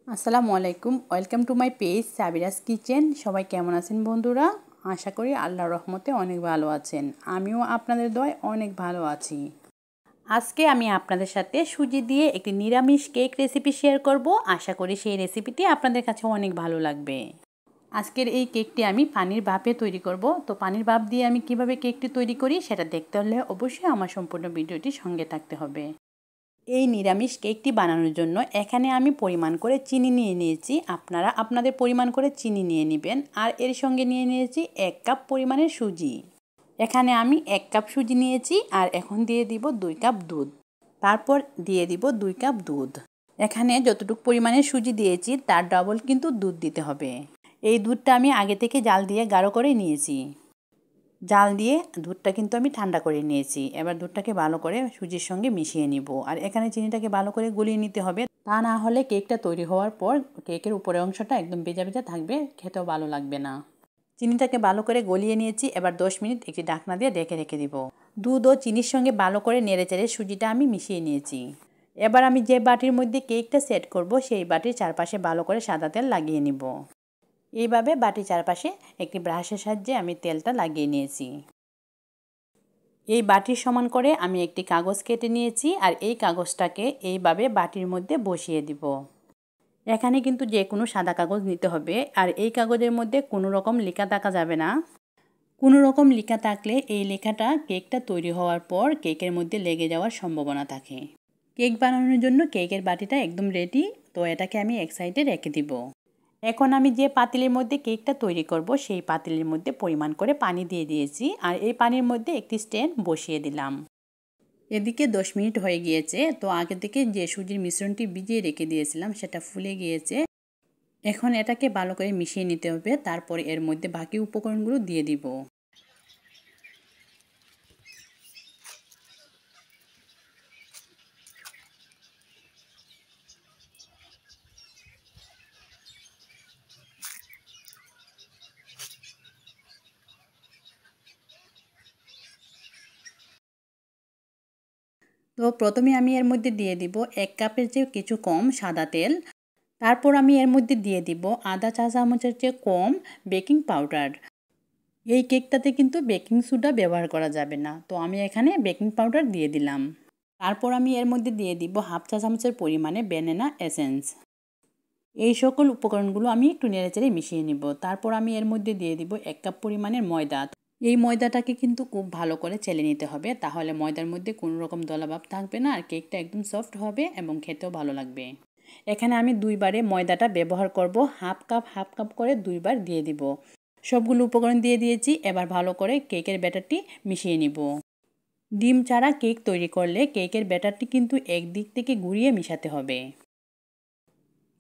আসসালামু আলাইকুম, welcome to my page Sabira's kitchen. সবাই কেমন আছেন বন্ধুরা? আশা করি আল্লাহর রহমতে অনেক ভালো আছেন। আমিও আপনাদের দয়ায় অনেক ভালো আছি। আজকে আমি আপনাদের সাথে সুজি দিয়ে একটি নিরামিষ কেক রেসিপি শেয়ার করব। আশা করি সেই রেসিপিটি আপনাদের কাছে অনেক ভালো লাগবে। আজকের এই কেকটি আমি পানির ভাপে তৈরি করব। তো পানির ভাপ দিয়ে আমি কিভাবে কেকটি তৈরি করি সেটা দেখতে হলে অবশ্যই আমার সম্পূর্ণ ভিডিওটি সঙ্গে থাকতে হবে। এই নিরামিষ কেকটি বানানোর জন্য এখানে আমি পরিমাণ করে চিনি নিয়ে নিয়েছি। আপনারা আপনাদের পরিমাণ করে চিনি নিয়ে নেবেন। আর এর সঙ্গে নিয়ে নিয়েছি 1 কাপ পরিমাণের সুজি। এখানে আমি 1 কাপ সুজি নিয়েছি আর এখন দিয়ে দিব 2 কাপ দুধ। তারপর দিয়ে দিব 2 কাপ দুধ। এখানে যতটুকু পরিমাণের সুজি দিয়েছি তার ডবল কিন্তু দুধ দিতে হবে। এই দুধটা আমি আগে থেকে জাল দিয়ে গাঢ় করে নিয়েছি। জাল দিয়ে দুধটা কিন্তু আমি ঠান্ডা করে নিয়েছি। এবার দুধটাকে ভালো করে সুজির সঙ্গে মিশিয়ে নিব। আর এখানে চিনিটাকে ভালো করে গলিয়ে নিতে হবে, তা না হলে কেকটা তৈরি হওয়ার পর কেকের উপরের অংশটা একদম ভেজা ভেজা থাকবে, খেতেও ভালো লাগবে না। চিনিটাকে ভালো করে গলিয়ে নিয়েছি। এবার 10 মিনিট একটি ঢাকনা দিয়ে ঢেকে রেখে দিব। দুধ ও চিনির সঙ্গে ভালো করে নেড়েচেড়ে সুজিটা আমি মিশিয়ে নিয়েছি। এবার আমি যে বাটির মধ্যে কেকটা সেট করব সেই বাটির চারপাশে ভালো করে সাদা তেল লাগিয়ে নিব। এইভাবে বাটির চারপাশে একটি ব্রাশের সাহায্যে আমি তেলটা লাগিয়ে নিয়েছি। এই বাটির সমান করে আমি একটি কাগজ কেটে নিয়েছি আর এই কাগজটাকে এইভাবে বাটির মধ্যে বসিয়ে দিব। এখানে কিন্তু যে কোনো সাদা কাগজ নিতে হবে। আর এই কাগজের মধ্যে কোনো রকম লেখা থাকা যাবে না। কোনো রকম লেখা থাকলে এই লেখাটা কেকটা তৈরি হওয়ার পর কেকের মধ্যে লেগে যাওয়ার সম্ভাবনা থাকে। কেক বানানোর জন্য কেকের বাটিটা একদম রেডি। তো এটাকে আমি এক সাইডে রেখে দিব। এখন আমি যে পাতিলের মধ্যে কেকটা তৈরি করব সেই পাতিলের মধ্যে পরিমাণ করে পানি দিয়ে দিয়েছি আর এই পানির মধ্যে একটি স্ট্যান্ড বসিয়ে দিলাম। এদিকে 10 মিনিট হয়ে গিয়েছে। তো আগে থেকে যে সুজির মিশ্রণটি ভিজিয়ে রেখে দিয়েছিলাম সেটা ফুলে গিয়েছে। এখন এটাকে ভালো করে মিশিয়ে নিতে হবে। তারপর এর মধ্যে বাকি উপকরণগুলো দিয়ে দিব। তো প্রথমে আমি এর মধ্যে দিয়ে দিব 1 কাপের চেয়ে কিছু কম সাদা তেল। তারপর আমি এর মধ্যে দিয়ে দিব আধা চা চামচের চেয়ে কম বেকিং পাউডার। এই কেকটাতে কিন্তু বেকিং সোডা ব্যবহার করা যাবে না। তো আমি এখানে বেকিং পাউডার দিয়ে দিলাম। তারপর আমি এর মধ্যে দিয়ে দিব হাফ চা চামচের পরিমাণে ভ্যানিলা এসেন্স। এই সকল উপকরণগুলো আমি একটু নেড়েচেড়ে মিশিয়ে নিব। তারপর আমি এর মধ্যে দিয়ে দিব 1 কাপ পরিমাণের ময়দা। এই ময়দাটাকে কিন্তু খুব ভালো করে চেলে নিতে হবে, তাহলে ময়দার মধ্যে কোনো রকম দলাভাব থাকবে না আর কেকটা একদম সফট হবে এবং খেতেও ভালো লাগবে। এখানে আমি 2 বারে ময়দাটা ব্যবহার করব। হাফ কাপ করে 2 বার দিয়ে দিব। সবগুলো উপকরণ দিয়ে দিয়েছি। এবার ভালো করে কেকের ব্যাটারটি মিশিয়ে নিব। ডিম ছাড়া কেক তৈরি করলে কেকের ব্যাটারটি কিন্তু একদিক থেকে ঘুরিয়ে মিশাতে হবে।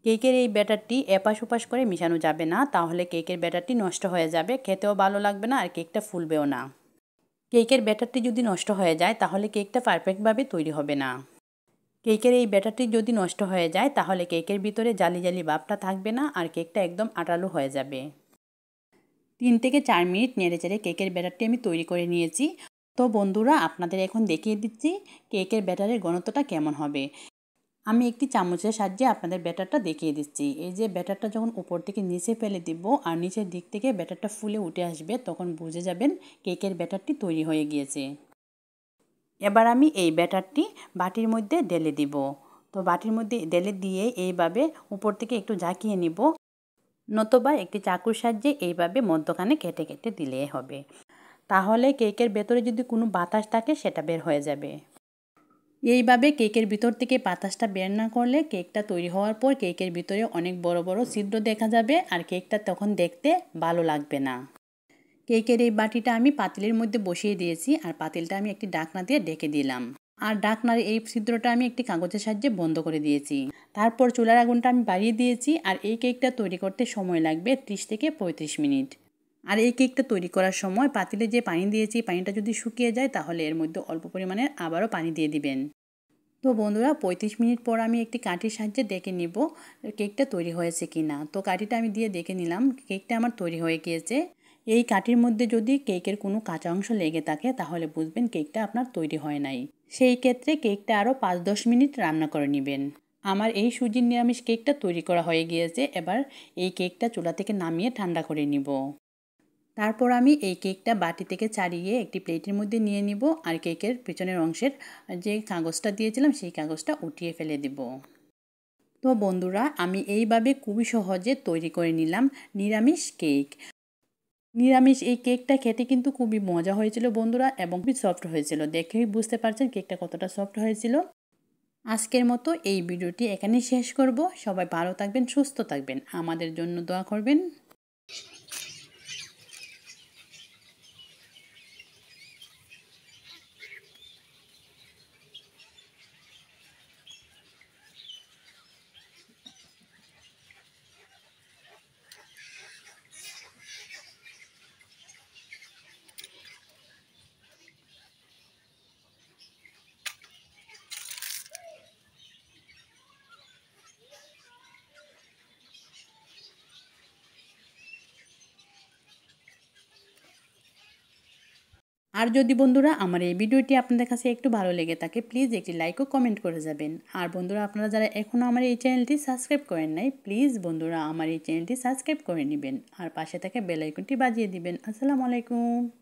কেকের এই ব্যাটারটি এপাশ ওপাশ করে মিশানো যাবে না, তাহলে কেকের ব্যাটারটি নষ্ট হয়ে যাবে, খেতেও ভালো লাগবে না আর কেকটা ফুলবেও না। কেকের ব্যাটারটি যদি নষ্ট হয়ে যায় তাহলে কেকটা পারফেক্টভাবে তৈরি হবে না। কেকের এই ব্যাটারটি যদি নষ্ট হয়ে যায় তাহলে কেকের ভিতরে জালি জালি ভাবটা থাকবে না আর কেকটা একদম আঠালো হয়ে যাবে। 3 থেকে 4 মিনিট নেড়েচেড়ে কেকের ব্যাটারটি আমি তৈরি করে নিয়েছি। তো বন্ধুরা, আপনাদের এখন দেখিয়ে দিচ্ছি কেকের ব্যাটারের ঘনত্বটা কেমন হবে। আমি একটি চামচের সাহায্যে আপনাদের ব্যাটারটা দেখিয়ে দিচ্ছি। এই যে ব্যাটারটা যখন উপর থেকে নিচে ফেলে দিব আর নিচের দিক থেকে ব্যাটারটা ফুলে উঠে আসবে, তখন বুঝে যাবেন কেকের ব্যাটারটি তৈরি হয়ে গিয়েছে। এবার আমি এই ব্যাটারটি বাটির মধ্যে ঢেলে দিব। তো বাটির মধ্যে ঢেলে দিয়ে এইভাবে উপর থেকে একটু ঝাঁকিয়ে নিব, নতুবা একটি চাকুর সাহায্যে এইভাবে মধ্যখানে কেটে কেটে দিলে হবে। তাহলে কেকের ভেতরে যদি কোনো বাতাস থাকে সেটা বের হয়ে যাবে। এইভাবে কেকের ভিতর থেকে বাতাসটা বের না করলে কেকটা তৈরি হওয়ার পর কেকের ভিতরে অনেক বড় বড় ছিদ্র দেখা যাবে আর কেকটা তখন দেখতে ভালো লাগবে না। কেকের এই বাটিটা আমি পাতিলের মধ্যে বসিয়ে দিয়েছি আর পাতিলটা আমি একটি ঢাকনা দিয়ে ঢেকে দিলাম। আর ঢাকনার এই ছিদ্রটা আমি একটি কাগজের সাহায্যে বন্ধ করে দিয়েছি। তারপর চুলার আগুনটা আমি বাড়িয়ে দিয়েছি আর এই কেকটা তৈরি করতে সময় লাগবে 30 থেকে 35 মিনিট। আর এই কেকটা তৈরি করার সময় পাতিলে যে পানি দিয়েছি পানিটা যদি শুকিয়ে যায় তাহলে এর মধ্যে অল্প পরিমাণে আবারও পানি দিয়ে দিবেন। তো বন্ধুরা, 35 মিনিট পর আমি একটি কাঠির সাহায্যে দেখে নিব কেকটা তৈরি হয়েছে কি না। তো কাঠিটা আমি দিয়ে দেখে নিলাম কেকটা আমার তৈরি হয়ে গিয়েছে। এই কাঠির মধ্যে যদি কেকের কোনো কাঁচা অংশ লেগে থাকে তাহলে বুঝবেন কেকটা আপনার তৈরি হয় নাই। সেই ক্ষেত্রে কেকটা আরও 5-10 মিনিট রান্না করে নেবেন। আমার এই সুজির নিরামিষ কেকটা তৈরি করা হয়ে গিয়েছে। এবার এই কেকটা চুলা থেকে নামিয়ে ঠান্ডা করে নিব। তারপর আমি এই কেকটা বাটি থেকে ছাড়িয়ে একটি প্লেটের মধ্যে নিয়ে নিব আর কেকের পেছনের অংশের যে কাগজটা দিয়েছিলাম সেই কাগজটা উঠিয়ে ফেলে দেব। তো বন্ধুরা, আমি এইভাবে খুবই সহজে তৈরি করে নিলাম নিরামিষ কেক। নিরামিষ এই কেকটা খেতে কিন্তু খুবই মজা হয়েছিল বন্ধুরা, এবং খুবই সফট হয়েছিল। দেখেই বুঝতে পারছেন কেকটা কতটা সফট হয়েছিল। আজকের মতো এই ভিডিওটি এখানেই শেষ করব। সবাই ভালো থাকবেন, সুস্থ থাকবেন, আমাদের জন্য দোয়া করবেন। আর যদি বন্ধুরা আমার এই ভিডিওটি আপনাদের কাছে একটু ভালো লেগে থাকে, প্লিজ একটি লাইক ও কমেন্ট করে যাবেন। আর বন্ধুরা, আপনারা যারা এখনও আমার এই চ্যানেলটি সাবস্ক্রাইব করেন নাই, প্লিজ বন্ধুরা আমার এই চ্যানেলটি সাবস্ক্রাইব করে নেবেন আর পাশে থাকা বেল আইকনটি বাজিয়ে দিবেন। আসসালামু আলাইকুম।